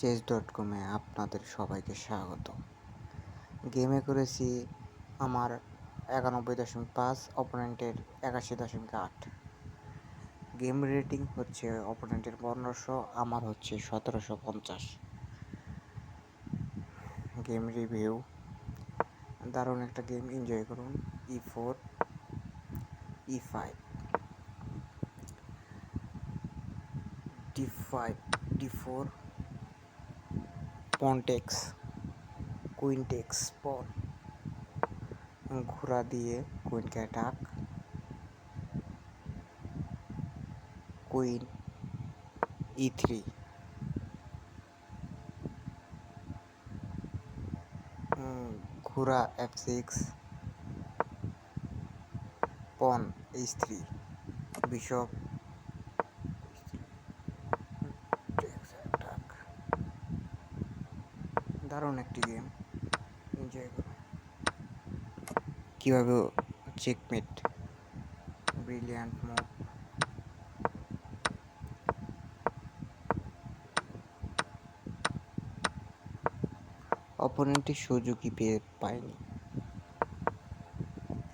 চেস.com-এ আপনাদের সবাইকে স্বাগত। গেমে করেছি আমার 91.5, অপোনেন্টের 81.8। গেম রেটিং হচ্ছে অপোনেন্টের 1500, আমার হচ্ছে 1750। গেম রিভিউ: দারুণ একটা গেম, এনজয় করুন। E4, E5, D5, D4, pawn takes, queen takes pawn, ঘোড়া দিয়ে কুইনকে অ্যাটাক, কুইন E3, ঘোড়া F6, pawn H3, bishop takes attack। দারুণ একটি গেম, এনজয় করুন। কীভাবে চেকমেট, ব্রিলিয়ান্ট মুভ। অপোনেন্টটি সুযোগই পায়নি।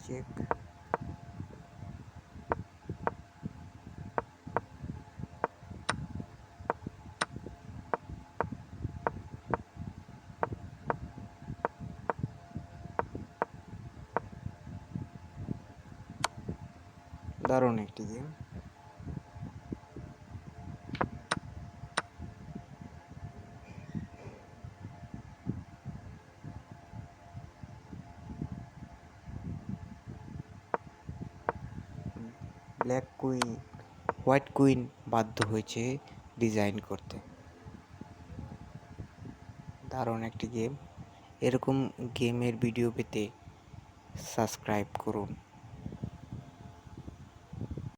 চেক, দারুণ একটি game. Black queen, white queen বাধ্য হয়েছে ডিজাইন করতে। দারুণ একটি গেম। এরকম গেমের ভিডিও পেতে সাবস্ক্রাইব করুন।